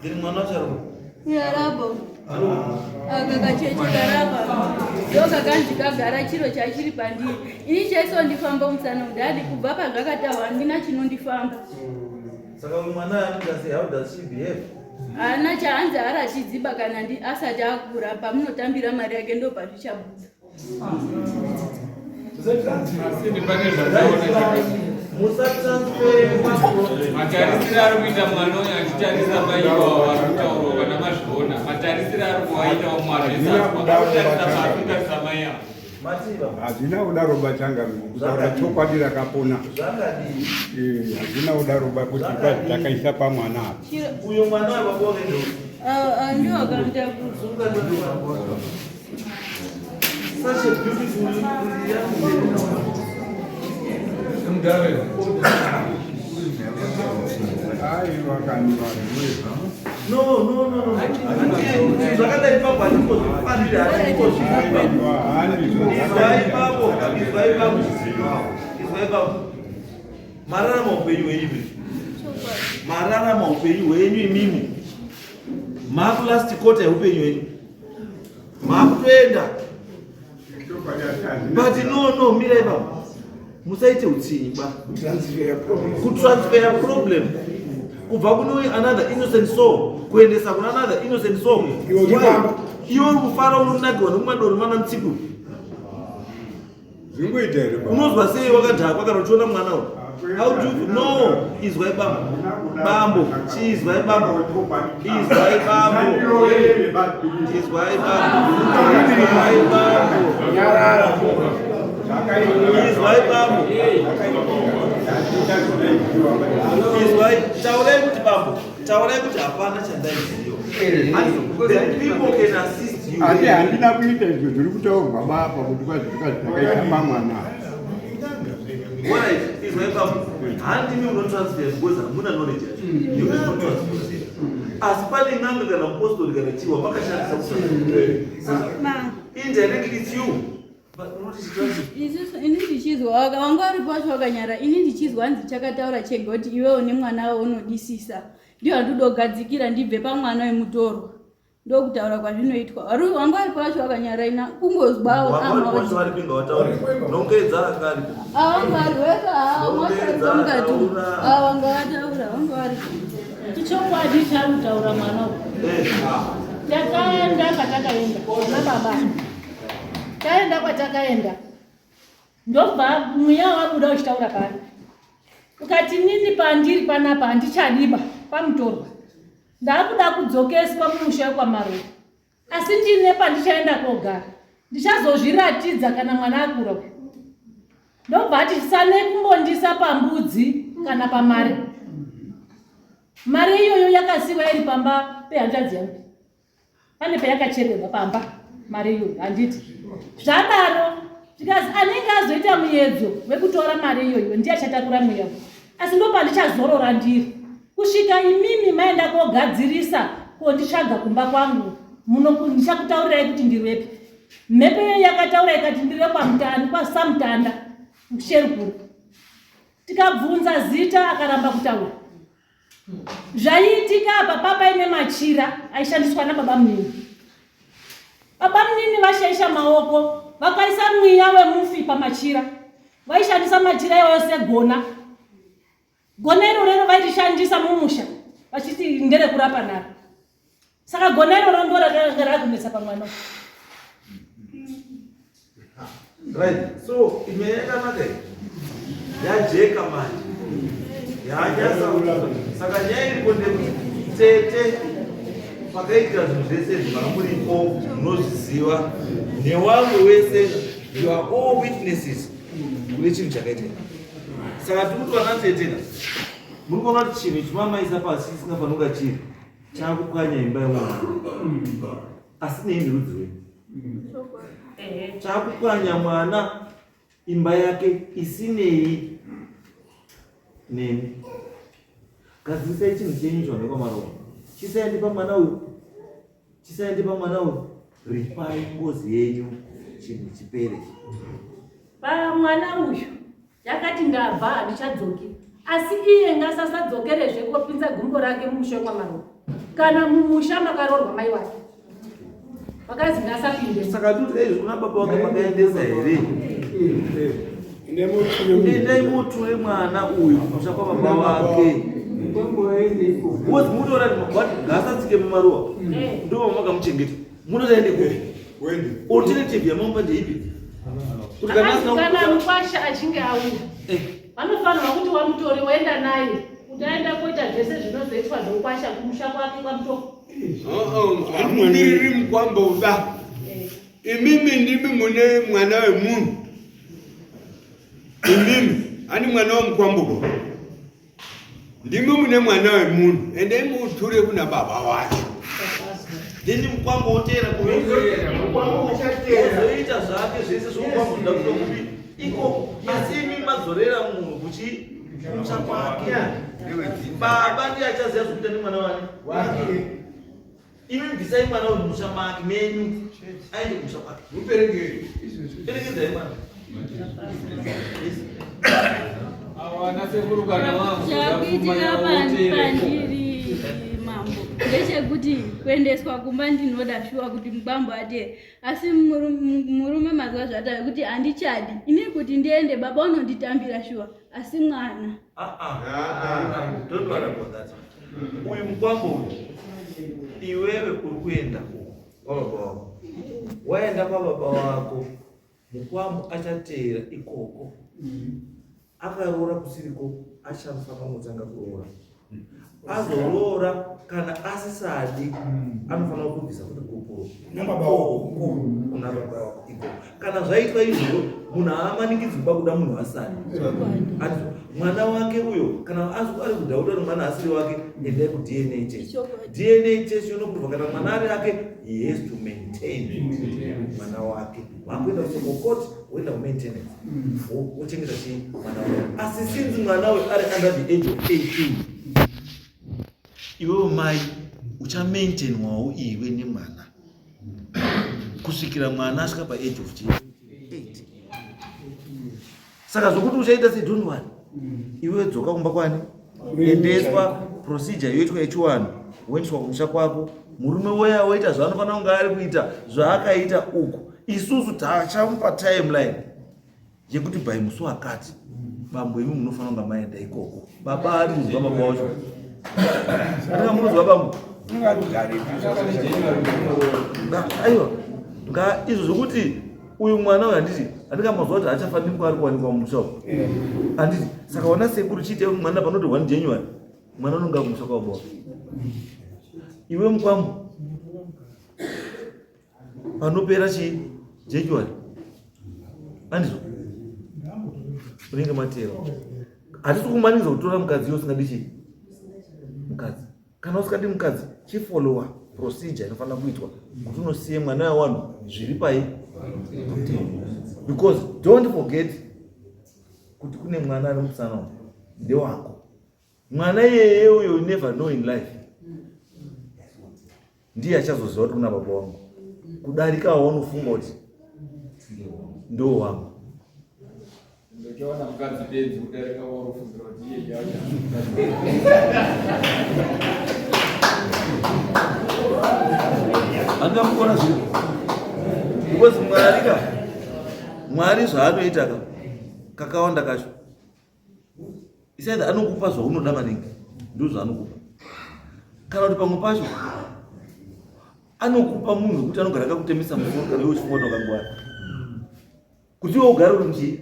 Ndiri mwana wacharo. Yarabo. Akakacheche karapa. Yoga kanji kagara chiro chachiri pandiri. Ini chaiso ndifamba musana udadi kubva pazvakatawa handina chinondifamba. Saka mwana anongasi how does she behave? Ana chaanza aratidziba kana asati akura pamunotambira mari yake ndo pazvichabudza. Matarisira ari kuita mwana uyu achitarisa paiva varikutaurwa kana mazviona. Matarisira ari kuvaita mwatarisa mai avo. Hazina kudaro bachanga kutaura chokwadi rakapona. Hazina kudaro kuti takaisa pamwana apa. Uyo mwana wabonge ndo. Ndio akaenda kuzunga Such a beautiful young No. Zvakadai papa ndikofanira mararama upenyu hwenyu mararama upenyu hwenyu imimi maakulast kota yeupenyu hwenyu maakutoenda but no mirai baba musaite utsinyi ba kutransfer problem kubva kuno another innocent soul kuendesa kuna another innocent soul iwe kufara unonakiwa nokumadoro mwana mutsiku unozwa sei wakadhakwa kana uchiona mwana uyu how do you know izwai bambo chizwai bambo izwai taurai kuti hapana chandaiziyo. People can assist you. Handina kuita izvo zviri kutaurwa baba kuti kwazvirikazvitakaita pamwana. Izwai bambo handimi unotransfer because hamuna knowledge yacho. You cannot transfer. Asi pane n'anga kana mupostori kana chiwa makashandisa kusana. Indirectly it's you. Ini ndichizwa wanga uri pacho wakanyara ini ndichizwa hanzi chakataura chega kuti iwe une mwana wawo unodisisa ndio handudogadzikira ndibve pamwana wemutoro ndokutaura kwazvinoitwa wanga uri pacho wakanyara ina kungozwawo wanga wataura chichokwadi charutaura mwana takaenda kwatakaenda na baba taenda kwatakaenda ndobva mweya wabuda uchitaura pano ukati nini pandiri panapa handichadiba pamutorwa ndakuda kudzokeswa mumusha kwamaroa asi ndine pandichaenda kogara ndichazozviratidza kana mwana akura ndobva ati sane kumbondisa pambudzi kana pamari mari iyoyo yakasiwa iri pamba pehanzvadzi yangu pane payakachererwa pamba mari iyoyo handiti zvadaro zvikazi anenge azoita muedzo wekutora mari iyoyo ndiye achatakura mweya asi ndopandichazorora ndiri kusvika imimi maenda kogadzirisa konditsvaga kumba kwangu muno ndichakutaurirai kuti ndiriwepi mhepo iyo yakataura ikati ndiri kwasamutanda sherukuru tikabvunza zita akaramba kutaura zvaiitika apa papa ine machira aishandiswa nababa munini. Baba munini vashaisha maoko vakaisa mweya wemufi pamachira vaishandisa machira yose gona iroro vairishandisa mumusha vachiti ndere kurapa naro saka gona iroro ndo rakunetsa pamwana. Right, so imeyakanaka yajeka manje yanyasa saka nyaya iri konde tete pakaitira zvinhu zvese zvamuripo munozviziva newamwe wese, you are all witnesses kune chinhu chakaitika. Saka tikuti vanatetera muri kuona kuti chinhu chimamaisa pasi chisingafanira kunge chiri chakupwanya imba yemwana asi neindi rudzi rwenyu chakupwanya mwana imba yake isinei nemi. Gadzisai chinhu chenyu chinoonekwa marowa, chisaende pamwana uyu, chisaende pamwana uyu, ripai ngozi yenyu chinhu chipere. Pamwana uyu yakati ndabva handichadzoki, asi iye ngasasadzokerezve kopinza gumbo rake mumusha kwamarowa. kana mumusha makarorwa mai wake vakazi ngasapinde. Saka tuti izvi kuna baba wake makaendesa here endai muture mwana uyu kumusha kwababa wake uzi mutora ngaasatsike mumaruwa ndo makamuchengeta munotaende kupi alternative yamamba ndeipi kuti kana mukwasha achinge auya vanofanirwa kuti wamutori woenda naye kuti aenda kuita zvese zvinozoitwa zvokwasha kumusha kwake kwamutoko. Ndiri mkwambo uba imimi ndimi mune mwana wemunhu imimi ani mwana wamkwambo ndimi mune mwana wemunhu ende muture kuna baba wacho ndini mkwambo utera mkwambo uzoita zvake zvese zvokwambo nda kutokupi iko asi imi mazorera munhu kuchi kumusha kwake baba ndiye achaziva zvekuita nemwana wake imi bvisai mwana wemusha make menyu aende kumusha kwake perekedzai mwana chakuitika pandiri mambo ndechekuti kuendeswa kumba ndinoda shuwa kuti mubambo atee asi murume mazuva zvataura kuti handichadi ini kuti ndiende baba unonditambira shuwa asi mwana don't worry about that. Uyu mkwambo uyu iwewe uri kuenda kwababa wako waenda kwababa wako mukwambo achateera ikoko akaroora kusiriko achanofanira kutanga kuroora azoroora kana asisadi anofanira kubvisa kuti kupuro kuna baba wako ikoko kana zvaitwa izvozvo munhu haamanikidzwi pakuda munhu asadi ati mwana wake uyo kana ari kudhauta kuti mwana asiri wake endai ku-DNA test. DNA test yonoprova kana mwana ari ake he has to maintain mwana wake wakuenda kusokokoti woenda kumaintenance wochengeta chii mwana wake asi sinzi mwana uyo ari under the age of 18 iwewo mai uchamaintainwawo iwe nemwana kusvikira mwana asvika paage of 8. Saka zvokuti uchaita sei don't worry iwe dzoka kumba kwani endeswa procedure yoitwa yechiwanhu woendeswa kumusha kwako murume weya woita zvaanofanira kunge ari kuita zvaakaita uku isusu tachamupa timeline yekuti by musi wakati bambo imi munofanira kunge maenda ikoko baba ari kuzwa baba wacho atinga munozwa bambo aiwa izvo zvokuti uyu mwana uyu handiti handingamazuva kuti hachafaniri kunge ari kuwanikwa mumusha uku handiti saka wana sekuru chiite mwana panoti 1 January mwana unonga kumusha kwababa iwe mukwambo panopera chi January handizvo unenge matero hatisi kumaninza kutora mukadzi usingadi chii mukadzi kana usikadi mukadzi chifollowa procedure inofanira kuitwa kuti unosiye mwana wawanhu zviri pai because don't forget kuti kune mwana ari musana ndewako mwana iyeye uyo you never know in life ndiye achazoziva kuti kuna baba wangu kudarika waunofunga kuti ndo wangu ndokiona mukadzi bedzi kudarika waunofungira kuti iye yacho angamukona zviri because mwari zvaanoita kakawanda kacho isaidha anokupa zvaunoda maningi ndo zvaanokupa kana kuti pamwe pacho anokupa munhu kuti anogara akakutemesa musoro kana iwe uchifota ukangwara kuti iwe ugare uri muchii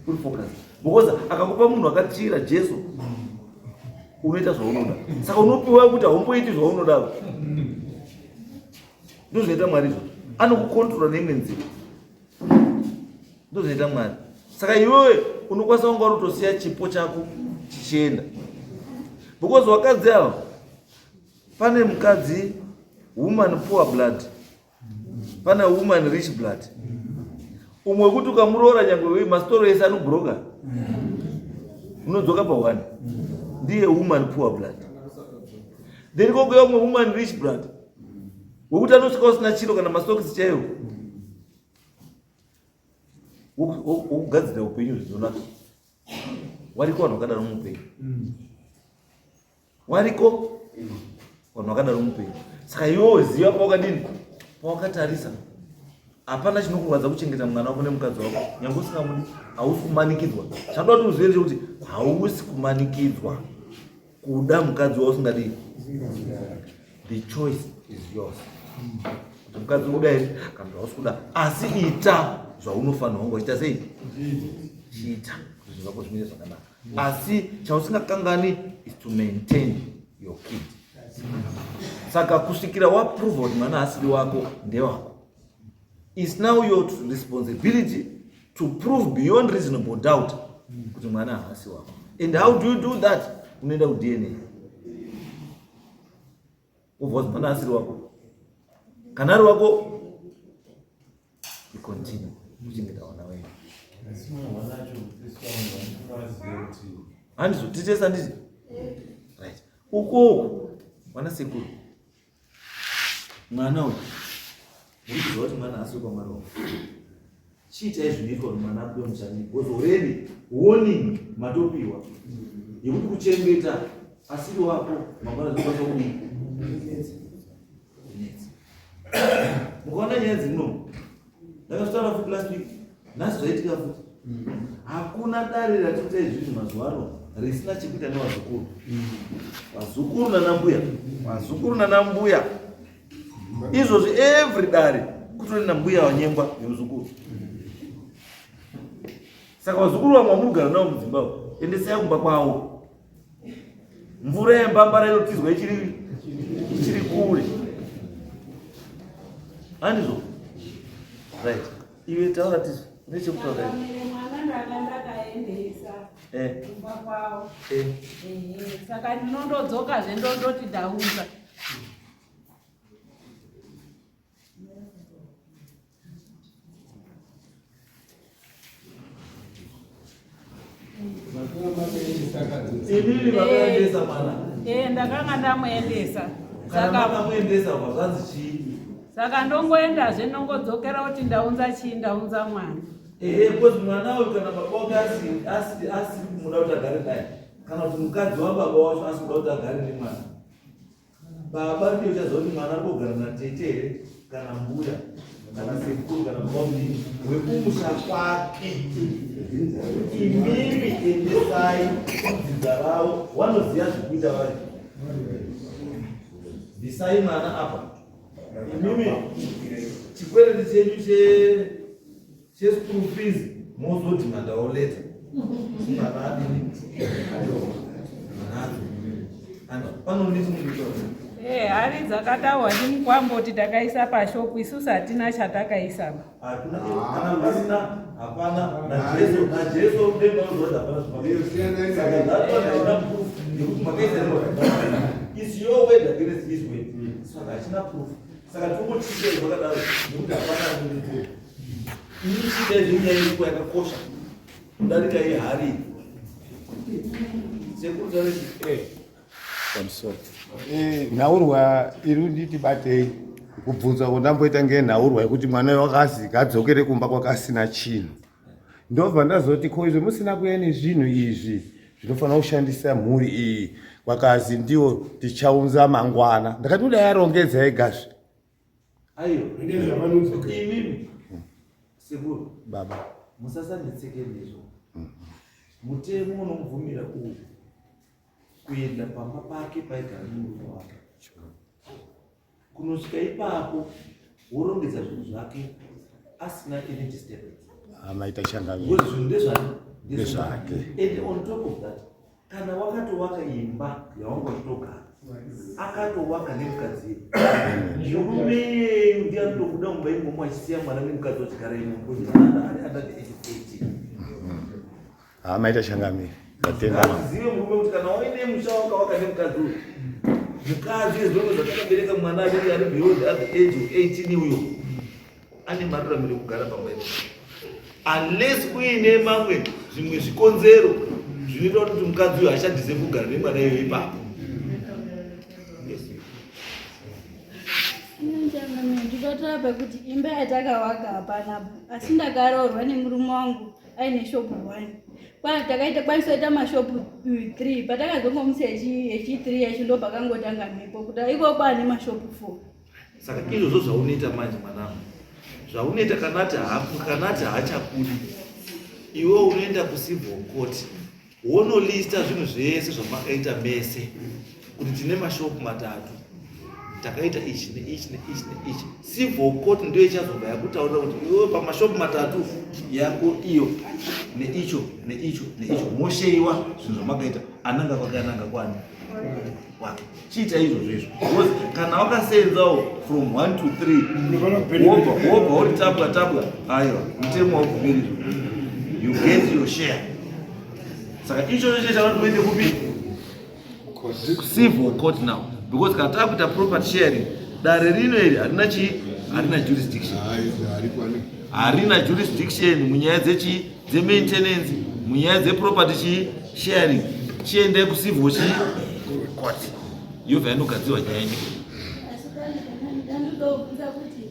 uri focus because akakupa munhu akatira Jesu unoita zvaunoda saka unopiwa kuti haumboiti zvaunodavo ndozvinoita mwari izvo anokukontrola neimwe nzira ndozvinoita mwari saka iwewe unokwanisa kunga urikutosiya chipo chako chichienda because wakadzi ava pane mukadzi woman poor blood pane woman rich blood umwe kuti ukamuroora nyange masitoro ese anobhuroka unodzoka pa1 ndiye woman poor blood then kokuya umwe woman rich blood wekuti anosvika usina chiro kana masitokisi chaiwo wokugadzira upenyu zvinonaka wariko vanhu vakadaro muupenyu wariko vanhu vakadaro mupenyu. Saka iwewo ziva pawakadini, pawakatarisa hapana chinokurwadza kuchengeta mwana wako nemukadzi wako nyange usingamudi, hausi kumanikidzwa. Chanoda kuti uzive kuti hausi kumanikidzwa kuda mukadzi wausingadi. The choice is yours. Kuti mukadzi unoda here kana kuti hausi kuda, asi ita zvaunofanirwa kunge uchiita. Sei? Chiita kuti zvako zvimire zvakanaka. Asi chausingakangani is to maintain your kid. Saka kusvikira waprove kuti mwana asiri wako ndewako, it's now your responsibility to prove beyond reasonable doubt kuti mwana haasi wako. And how do you do that? Unoenda ku-DNA ubva kuti mwana asiri wako. Kana ari wako, you continue kuchengeta mwana wenyu. Handizvo titesa nditi right ukoko mwana sekuru mwana uyu ndikuziva kuti mwana asiri kwamwari wako. Chiitai zvinoitwa kuti mwana apiwe mushandi, because already warning matopiwa yekuti kuchengeta asiri wako mangwana zvinokwanisa kudii. Mukaona nyaya dzino ndakazvitaura futi last week, nhasi zvaitika futi. Hakuna dare ratinoita izvizvi mazuva ano risina chekuita nevazukuru. Vazukuru nanambuya, vazukuru nanambuya, izvozvi every dare kutori nambuya wanyengwa nemuzukuru. Saka vazukuru vamwe vamurigara navo muZimbabwe, endesai kumba kwavo. Mvura yembambara inotizwa ichiri kure. Handizvo? Right. Iwe taura tizvo. Nechekutaura kumba kwavo. Saka ndinondodzokazve ndondoti ndaudza. inini vakaendesa mwana. Ndakanga ndamuendesa. Kana vakamuendesa kwazvanzi chii? Saka ndongoendazve ndongodzokera kuti ndaunza chii, ndaunza mwana. Because mwana uyu kana baba wake asiri kumuda kuti agare naye, kana kuti mukadzi wababa wacho asikuda kuti agare nemwana, baba ndiye uchaziva kuti mwana ari kugara natete here kana mbuya kana sekuru kana mumini wekumusha kwake. Imimi endesai kudzidza ravo, vanoziva zvekuita vari. Bvisai mwana apa. Imimi chikwereti chenyu cheschool fees mozoti mandawo leta. Mwana adini mwana panonisi munditora. Hari dzakataurwa ndimukwamboti takaisa pashopu, isusu hatina chatakaisama. Hakuna kana pasina hapana najesu udenga uzoda hapana zvipapiro. Saka ndatoona proof yekuti makaisa is your way against his way. Saka hachina proof. Saka tomochite zvakadaro nekuti hapana munditora. Ini chide zvinyaya yakakosha kudarika iyi hari. Sekuru tauri pamusoro nhaurwa iri nditi batei kubvunza kuti ndamboita ngenhaurwa yekuti mwana wakazi gadzokere kumba kwakasina chinhu. Ndobva ndazoti ko izvo musina kuya nezvinhu izvi zvinofanira kushandisa mhuri iyi, kwakazi ndiwo tichaunza mangwana. Ndakati kudai arongedza egazve. Aiyo imimi sekuru baba musasanetseke nezvo. Mutemo unomubvumira uyu kuenda pamba pake paigara nemurume wake, kunosvika ipapo worongedza zvinhu zvake asina any disturbance. amaita shangamiro Ngokuti zvinhu ndezvake. And on top of that, kana wakatovaka imba yawanga uchitogara, akatovaka nemukadzi, murume ndiye anotobuda mumba imomo achisiya mwana nemukadzi wachigara imomo, kuti mwana ari under the age of 18. amaita shangamiro ndatenga. Azive murume kuti kana waine musha wakavaka nemukadzi uyu, mukadzi ezvongo zvakakabereka mwana anenge ari beyond the age of 18 uyo ane mararamiro ekugara pamba imomo, unless uine mamwe zvimwe zvikonzero zvinoita kuti mukadzi uyu ashandise kugara nemwana iyoyo ipapo. ndikatora pekuti imba yatakavaka hapana, asi ndakaroorwa nemurume wangu aine shopu 1 kwa takaita kwanisa ita mashopu 3 patakazongomusa echi3 yacho ndo pakangotanga mhepo kuti iko kwaane mashopu 4. Saka izvozvo zvaunoita manje mwanangu, zvaunoita kanati haachakudi, iwe unoenda kucivil court wonolista zvinhu zvese zvamakaita mese kuti tine mashopu 3 takaita ichi neichi neichi neichi. Civil court ndio ichazobva yakutaurira kuti iwe pamashopu 3 yako iyo neicho neicho neicho mosheyiwa zvinhu zvamakaita ananga kwakananga kwani wake. Chiita izvozvo because kana wakasenzawo from 1 to 3 wobva uri tabwa aiwa mutemo wabvumirizwa, you get your share. Saka icho chete chavanoende kupi civil court now, because kana takuita property sharing dare rino iri harina jurisdiction, harina jurisdiction munyaya dze-maintenance, munyaya dze-property sharing. Chiende kucivil court yobva yanogadzirwa nyaya nyika. Asi ndandodobvunza kuti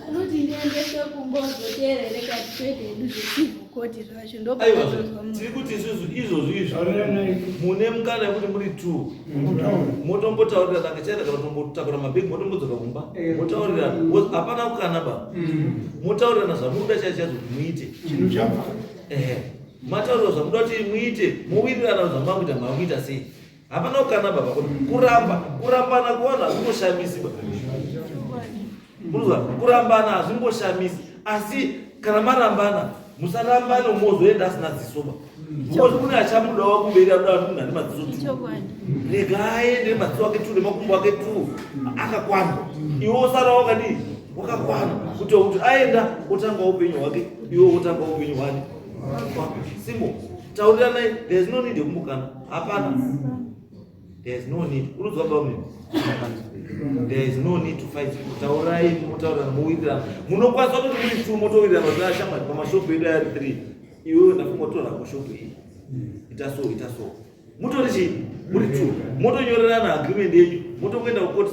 anoti ndiendese kumbozoteerereka twete edu zvecivil court zvacho ndopazozwa tiri kuti izvozvo mune mukana yekuti muri 2 motombotaurira danga chaida kana tombotakura mabhegi motombodzoka kumba motaurirana, hapana kukana ba, motaurirana zvamunoda chaizvo kuti muite mataurirwa zvamunoda kuti muite, mowirirana zvamakuita makuita sei, hapana kukana baba. Kurambana kuwana hazvimboshamisi ba, kurambana hazvimboshamisi, asi kana marambana musarambane mozoenda asina ziso ba, because kune achamudawo kumberi abuda munhu ane madziso 2, rega aende madziso ake 2 nemakumbo ake 2 akakwana, iwe osara wakadii wakakwana, kuti aenda otanga upenyu hwake iwe otanga upenyu hwake. Simple. Tauriranai, there is no need yekumbukana. Hapana. There is no need. Uruzwa baba. There is no need to fight. Taurai, mutaurana, muwirirana. Munokwanisa kuti muri 2 motowirirana zvashama pamashopu edu ari 3. Iwe ndakumotora kushopu iyi. Itaso. Mutori chi? Muri 2. Motonyorerana agreement yenyu. Motokwenda ku court.